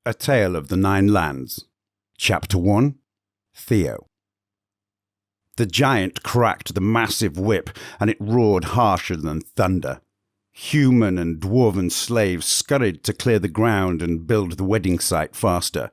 A Tale of the Nine Lands, Chapter 1, Theo. The giant cracked the massive whip, and it roared harsher than thunder. Human and dwarven slaves scurried to clear the ground and build the wedding site faster.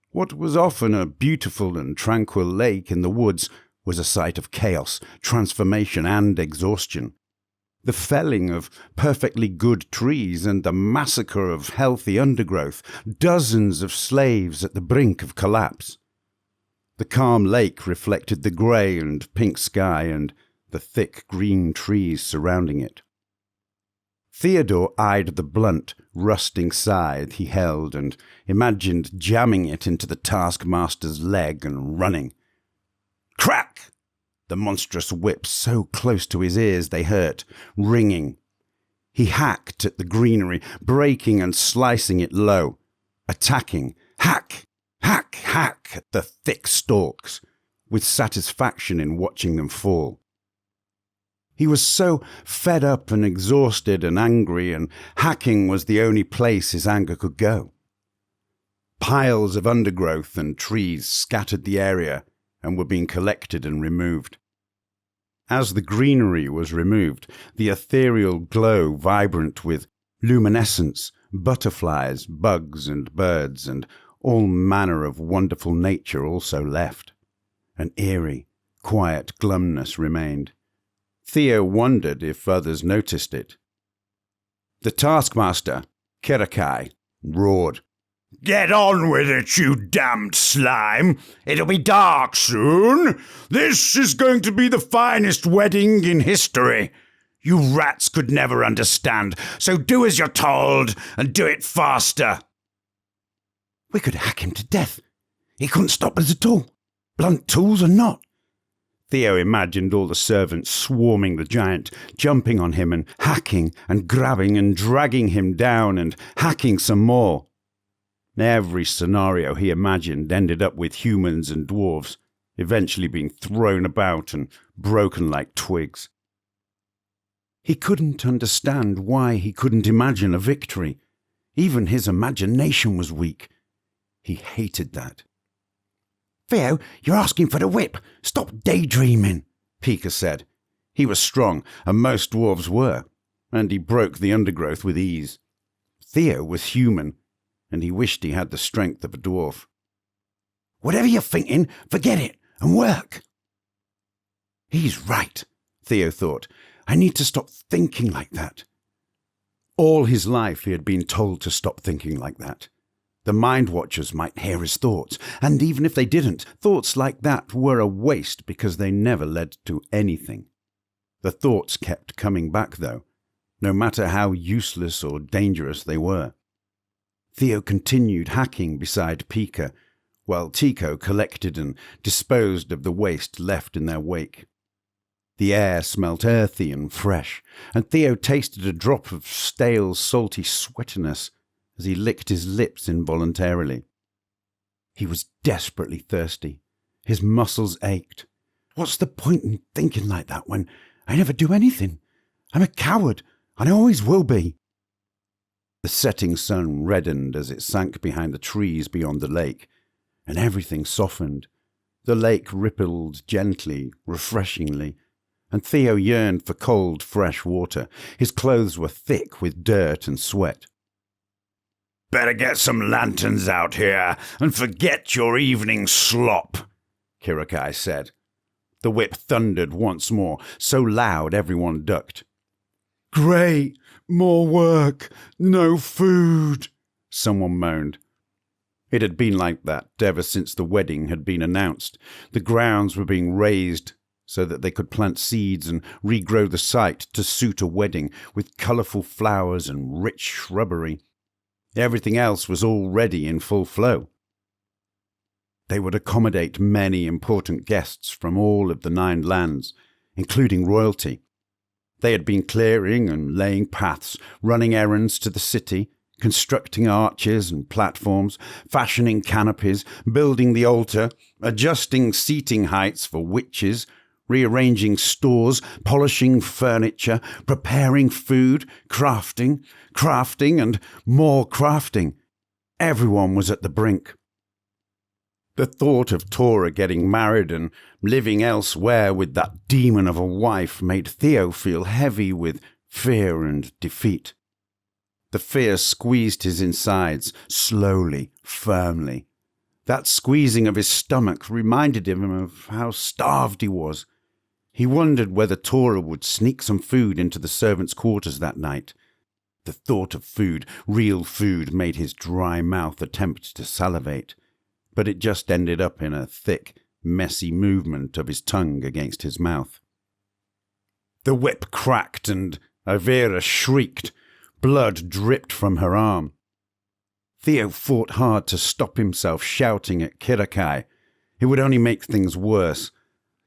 What was often a beautiful and tranquil lake in the woods was a site of chaos, transformation, and exhaustion. The felling of perfectly good trees and the massacre of healthy undergrowth, dozens of slaves at the brink of collapse. The calm lake reflected the grey and pink sky and the thick green trees surrounding it. Theodore eyed the blunt, rusting scythe he held and imagined jamming it into the taskmaster's leg and running. Crack! The monstrous whip so close to his ears they hurt, ringing. He hacked at the greenery, breaking and slicing it low, attacking, hack, hack, hack at the thick stalks, with satisfaction in watching them fall. He was so fed up and exhausted and angry, and hacking was the only place his anger could go. Piles of undergrowth and trees scattered the area and were being collected and removed. As the greenery was removed, the ethereal glow vibrant with luminescence, butterflies, bugs and birds, and all manner of wonderful nature also left. An eerie, quiet glumness remained. Theo wondered if others noticed it. The taskmaster, Kerakai, roared, "Get on with it, you damned slime! It'll be dark soon! This is going to be the finest wedding in history! You rats could never understand, so do as you're told, and do it faster!" "We could hack him to death. He couldn't stop us at all, blunt tools or not." Theo imagined all the servants swarming the giant, jumping on him and hacking and grabbing and dragging him down and hacking some more. Every scenario he imagined ended up with humans and dwarves, eventually being thrown about and broken like twigs. He couldn't understand why he couldn't imagine a victory. Even his imagination was weak. He hated that. "Theo, you're asking for the whip. Stop daydreaming," Pika said. He was strong, and most dwarves were, and he broke the undergrowth with ease. Theo was human, and he wished he had the strength of a dwarf. "Whatever you're thinking, forget it, and work." He's right, Theo thought. I need to stop thinking like that. All his life he had been told to stop thinking like that. The Mind Watchers might hear his thoughts, and even if they didn't, thoughts like that were a waste because they never led to anything. The thoughts kept coming back, though, no matter how useless or dangerous they were. Theo continued hacking beside Pika, while Tico collected and disposed of the waste left in their wake. The air smelt earthy and fresh, and Theo tasted a drop of stale, salty sweatiness as he licked his lips involuntarily. He was desperately thirsty. His muscles ached. What's the point in thinking like that when I never do anything? I'm a coward, and I always will be. The setting sun reddened as it sank behind the trees beyond the lake, and everything softened. The lake rippled gently, refreshingly, and Theo yearned for cold, fresh water. His clothes were thick with dirt and sweat. "Better get some lanterns out here and forget your evening slop," Kerakai said. The whip thundered once more, so loud everyone ducked. "Great! More work! No food!" someone moaned. It had been like that ever since the wedding had been announced. The grounds were being raised so that they could plant seeds and regrow the site to suit a wedding with colourful flowers and rich shrubbery. Everything else was already in full flow. They would accommodate many important guests from all of the 9 lands, including royalty. They had been clearing and laying paths, running errands to the city, constructing arches and platforms, fashioning canopies, building the altar, adjusting seating heights for witches, rearranging stores, polishing furniture, preparing food, crafting, and more crafting. Everyone was at the brink. The thought of Tora getting married and living elsewhere with that demon of a wife made Theo feel heavy with fear and defeat. The fear squeezed his insides, slowly, firmly. That squeezing of his stomach reminded him of how starved he was. He wondered whether Tora would sneak some food into the servants' quarters that night. The thought of food, real food, made his dry mouth attempt to salivate, but it just ended up in a thick, messy movement of his tongue against his mouth. The whip cracked and Avera shrieked. Blood dripped from her arm. Theo fought hard to stop himself shouting at Kirakai. It would only make things worse.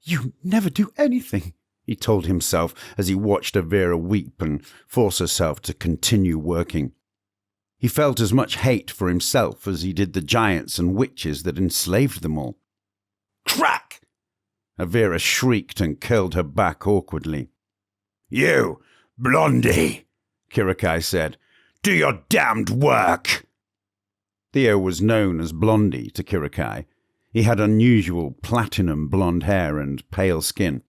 "You never do anything," he told himself as he watched Avera weep and force herself to continue working. He felt as much hate for himself as he did the giants and witches that enslaved them all. Crack! Avera shrieked and curled her back awkwardly. "You, Blondie," Kirakai said, "do your damned work." Theo was known as Blondie to Kirakai. He had unusual platinum blonde hair and pale skin.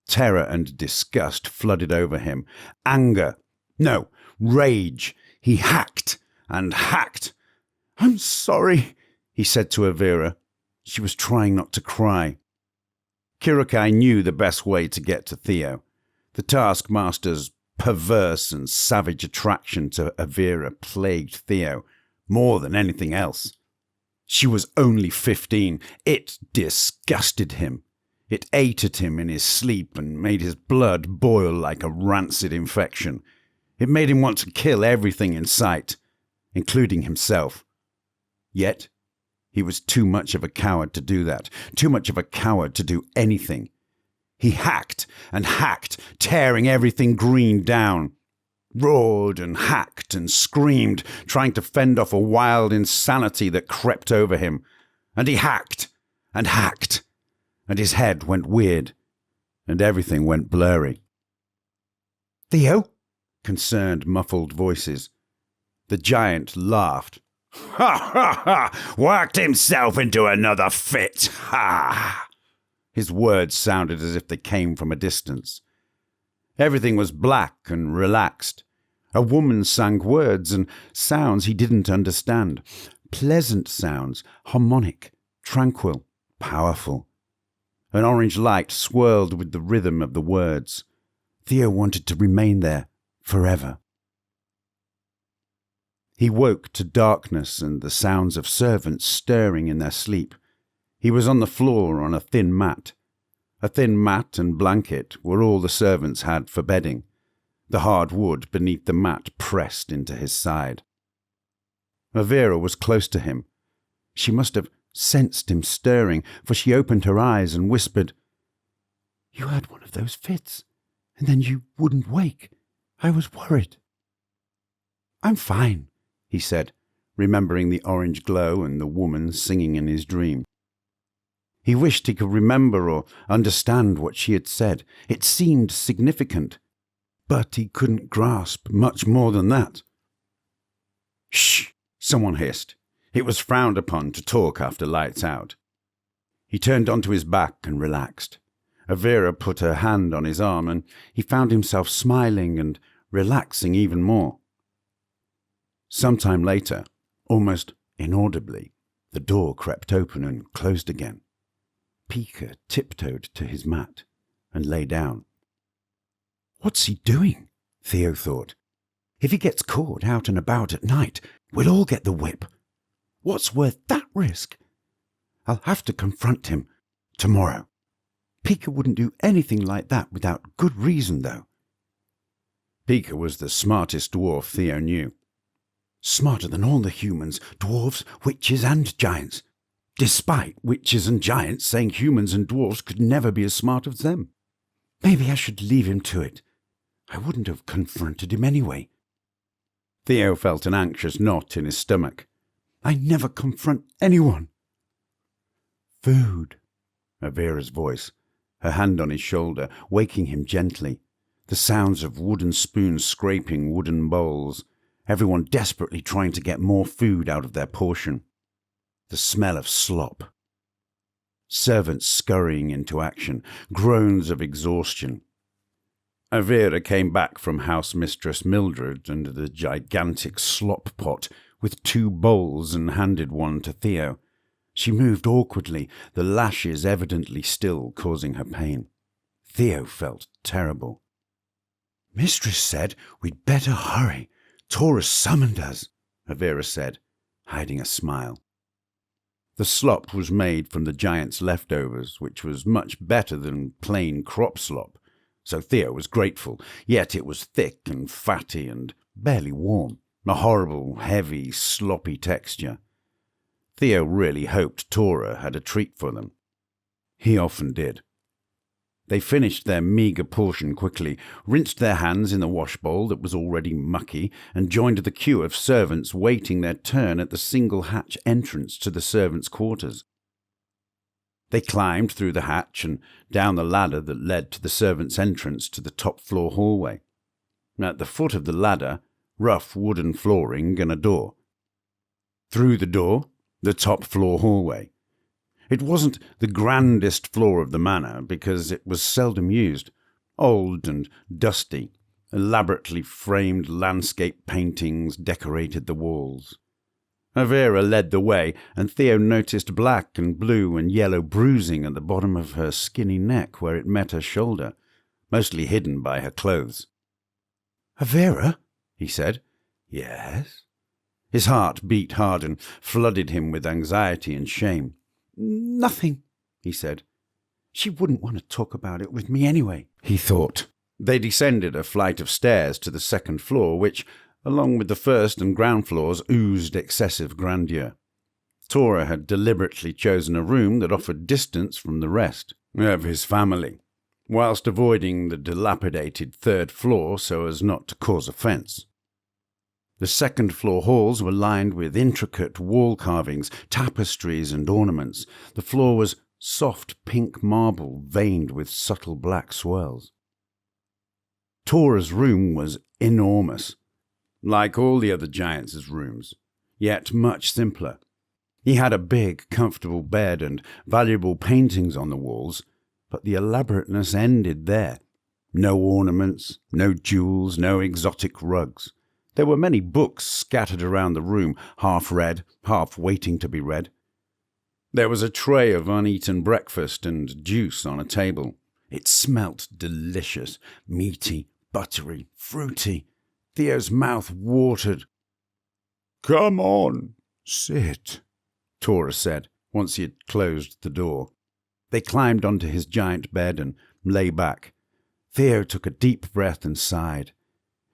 Terror and disgust flooded over him. Anger. No, rage. He hacked and hacked. "I'm sorry," he said to Avera. She was trying not to cry. Kirakai knew the best way to get to Theo. The taskmaster's perverse and savage attraction to Avera plagued Theo more than anything else. She was only 15. It disgusted him. It ate at him in his sleep and made his blood boil like a rancid infection. It made him want to kill everything in sight, including himself. Yet, he was too much of a coward to do that, too much of a coward to do anything. He hacked and hacked, tearing everything green down. Roared and hacked and screamed, trying to fend off a wild insanity that crept over him. And he hacked and hacked, and his head went weird, and everything went blurry. "Theo?" Concerned, muffled voices. The giant laughed. "Ha ha ha! Worked himself into another fit! Ha!" His words sounded as if they came from a distance. Everything was black and relaxed. A woman sang words and sounds he didn't understand. Pleasant sounds, harmonic, tranquil, powerful. An orange light swirled with the rhythm of the words. Theo wanted to remain there forever. He woke to darkness and the sounds of servants stirring in their sleep. He was on the floor on a thin mat. A thin mat and blanket were all the servants had for bedding. The hard wood beneath the mat pressed into his side. Avera was close to him. She must have sensed him stirring, for she opened her eyes and whispered, "You had one of those fits, and then you wouldn't wake. I was worried." "I'm fine," he said, remembering the orange glow and the woman singing in his dream. He wished he could remember or understand what she had said. It seemed significant, but he couldn't grasp much more than that. "Shh!" someone hissed. It was frowned upon to talk after lights out. He turned onto his back and relaxed. Avera put her hand on his arm, and he found himself smiling and relaxing even more. Sometime later, almost inaudibly, the door crept open and closed again. Pika tiptoed to his mat and lay down. "What's he doing?" Theo thought. "If he gets caught out and about at night, we'll all get the whip. What's worth that risk? I'll have to confront him tomorrow. Pika wouldn't do anything like that without good reason, though." Pika was the smartest dwarf Theo knew. Smarter than all the humans, dwarves, witches, and giants. Despite witches and giants saying humans and dwarves could never be as smart as them. Maybe I should leave him to it. I wouldn't have confronted him anyway. Theo felt an anxious knot in his stomach. I never confront anyone. "Food," Avera's voice, her hand on his shoulder, waking him gently. The sounds of wooden spoons scraping wooden bowls. everyone desperately trying to get more food out of their portion. The smell of slop. Servants scurrying into action, groans of exhaustion. Avira came back from house mistress Mildred under the gigantic slop pot with 2 bowls and handed one to Theo. She moved awkwardly, the lashes evidently still causing her pain. Theo felt terrible. "Mistress said we'd better hurry. Torus summoned us," Avira said, hiding a smile. The slop was made from the giant's leftovers, which was much better than plain crop slop, so Theo was grateful, yet it was thick and fatty and barely warm, a horrible, heavy, sloppy texture. Theo really hoped Tora had a treat for them. He often did. They finished their meagre portion quickly, rinsed their hands in the washbowl that was already mucky, and joined the queue of servants waiting their turn at the single hatch entrance to the servants' quarters. They climbed through the hatch and down the ladder that led to the servants' entrance to the top-floor hallway. At the foot of the ladder, rough wooden flooring and a door. Through the door, the top-floor hallway. It wasn't the grandest floor of the manor because it was seldom used. Old and dusty, elaborately framed landscape paintings decorated the walls. Avira led the way, and Theo noticed black and blue and yellow bruising at the bottom of her skinny neck where it met her shoulder, mostly hidden by her clothes. "Avira?" he said. "Yes?" His heart beat hard and flooded him with anxiety and shame. "Nothing," he said. "She wouldn't want to talk about it with me anyway," he thought. They descended a flight of stairs to the second floor, which, along with the first and ground floors, oozed excessive grandeur. Tora had deliberately chosen a room that offered distance from the rest of his family, whilst avoiding the dilapidated third floor so as not to cause offence. The second-floor halls were lined with intricate wall carvings, tapestries and ornaments. The floor was soft pink marble veined with subtle black swirls. Tora's room was enormous, like all the other giants' rooms, yet much simpler. He had a big, comfortable bed and valuable paintings on the walls, but the elaborateness ended there. No ornaments, no jewels, no exotic rugs. There were many books scattered around the room, half read, half waiting to be read. There was a tray of uneaten breakfast and juice on a table. It smelt delicious, meaty, buttery, fruity. Theo's mouth watered. "Come on, sit," Torus said, once he had closed the door. They climbed onto his giant bed and lay back. Theo took a deep breath and sighed.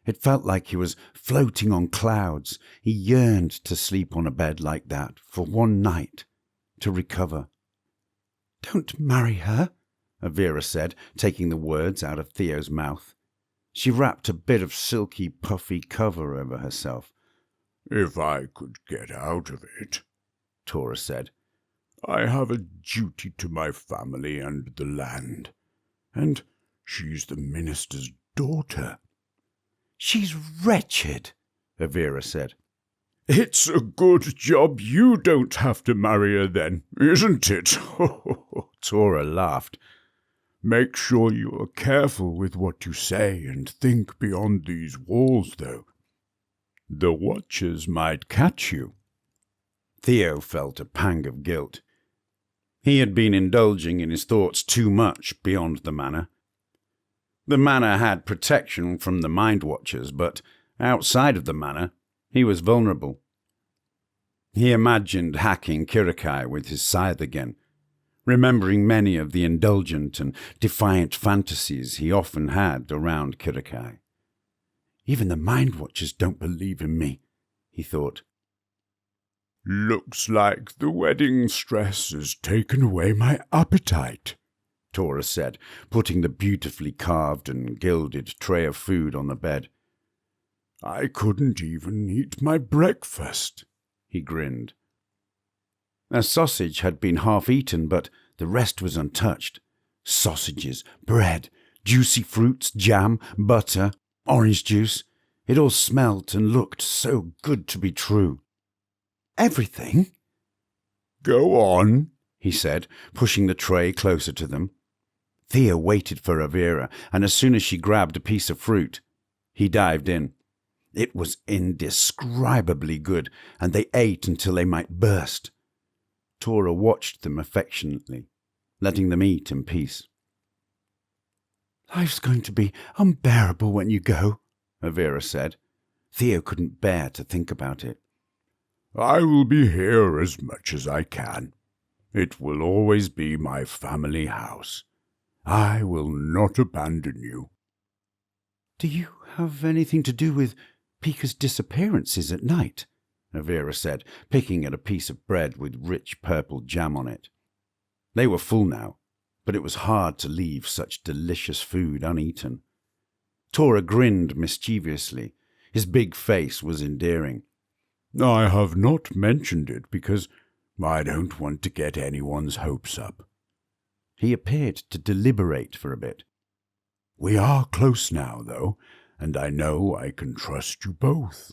It felt like he was floating on clouds. He yearned to sleep on a bed like that for one night, to recover. "Don't marry her," Avira said, taking the words out of Theo's mouth. She wrapped a bit of silky, puffy cover over herself. "If I could get out of it," Torus said. "I have a duty to my family and the land. And she's the minister's daughter." "She's wretched," Avira said. "It's a good job you don't have to marry her then, isn't it?" Tora laughed. "Make sure you are careful with what you say and think beyond these walls, though. The Watchers might catch you." Theo felt a pang of guilt. He had been indulging in his thoughts too much beyond the manor. The manor had protection from the Mind Watchers, but outside of the manor, he was vulnerable. He imagined hacking Kirikai with his scythe again, remembering many of the indulgent and defiant fantasies he often had around Kirikai. "Even the Mind Watchers don't believe in me," he thought. "Looks like the wedding stress has taken away my appetite," Torus said, putting the beautifully carved and gilded tray of food on the bed. "I couldn't even eat my breakfast," he grinned. A sausage had been half-eaten, but the rest was untouched. Sausages, bread, juicy fruits, jam, butter, orange juice. It all smelt and looked so good to be true. Everything? Go on, he said, pushing the tray closer to them. Theo waited for Avira, and as soon as she grabbed a piece of fruit, he dived in. It was indescribably good, and they ate until they might burst. Tora watched them affectionately, letting them eat in peace. Life's going to be unbearable when you go, Avira said. Theo couldn't bear to think about it. I will be here as much as I can. It will always be my family house. I will not abandon you. Do you have anything to do with Pika's disappearances at night? Avira said, picking at a piece of bread with rich purple jam on it. They were full now, but it was hard to leave such delicious food uneaten. Tora grinned mischievously. His big face was endearing. I have not mentioned it because I don't want to get anyone's hopes up. He appeared to deliberate for a bit. We are close now, though, and I know I can trust you both.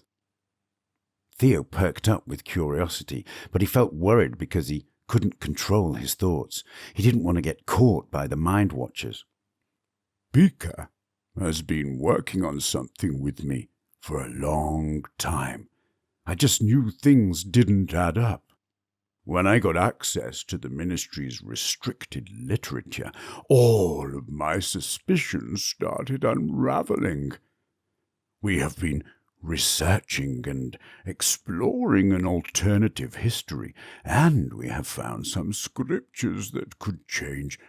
Theo perked up with curiosity, but he felt worried because he couldn't control his thoughts. He didn't want to get caught by the Mind Watchers. Pika has been working on something with me for a long time. I just knew things didn't add up. When I got access to the Ministry's restricted literature, all of my suspicions started unraveling. We have been researching and exploring an alternative history, and we have found some scriptures that could change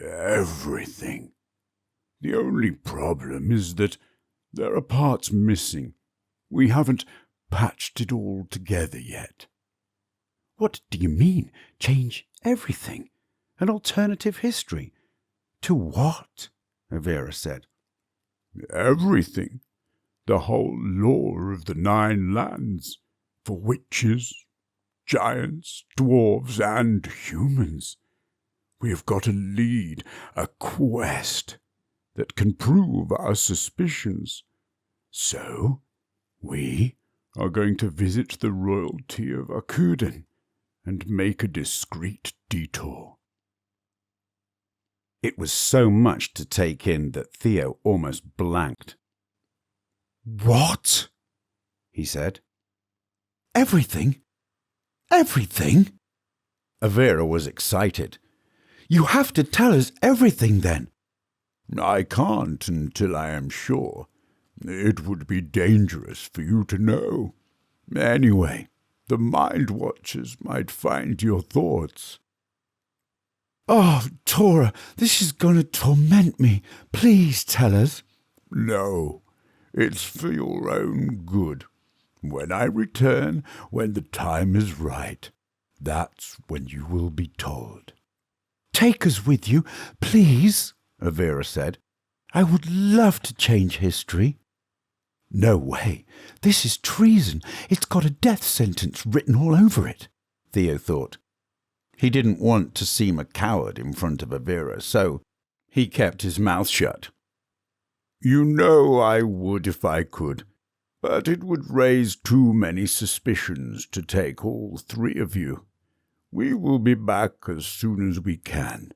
everything. The only problem is that there are parts missing. We haven't patched it all together yet. What do you mean, change everything? An alternative history? To what? Avira said. Everything. The whole lore of the 9 lands. For witches, giants, dwarves, and humans. We have got a lead, a quest, that can prove our suspicions. So, we are going to visit the royalty of Akuden and make a discreet detour. It was so much to take in that Theo almost blanked. What? He said. Everything? Everything? Avira was excited. You have to tell us everything then. I can't until I am sure. It would be dangerous for you to know. Anyway, the Mind Watchers might find your thoughts. Oh, Tora, this is going to torment me. Please tell us. No, it's for your own good. When I return, when the time is right, that's when you will be told. Take us with you, please, Avira said. I would love to change history. No way. This is treason. It's got a death sentence written all over it, Theo thought. He didn't want to seem a coward in front of Avira, so he kept his mouth shut. You know I would if I could, but it would raise too many suspicions to take all 3 of you. We will be back as soon as we can.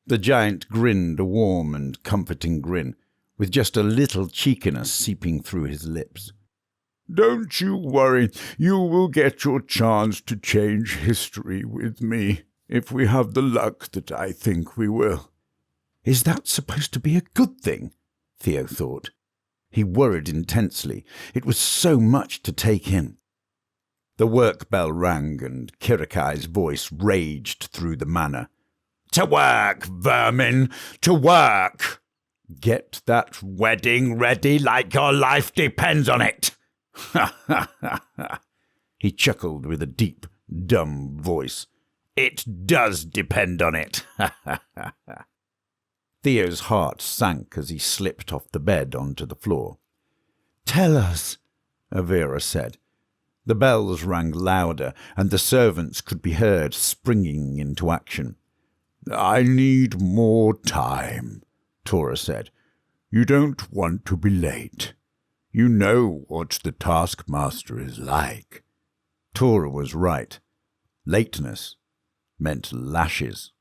The giant grinned a warm and comforting grin, with just a little cheekiness seeping through his lips. Don't you worry, you will get your chance to change history with me, if we have the luck that I think we will. Is that supposed to be a good thing? Theo thought. He worried intensely. It was so much to take in. The work bell rang, and Kirikai's voice raged through the manor. To work, vermin! To work! Get that wedding ready like your life depends on it! Ha ha ha ha! He chuckled with a deep, dumb voice. It does depend on it! Ha ha ha ha! Theo's heart sank as he slipped off the bed onto the floor. Tell us, Avira said. The bells rang louder, and the servants could be heard springing into action. I need more time, Torus said. You don't want to be late. You know what the taskmaster is like. Torus was right. Lateness meant lashes.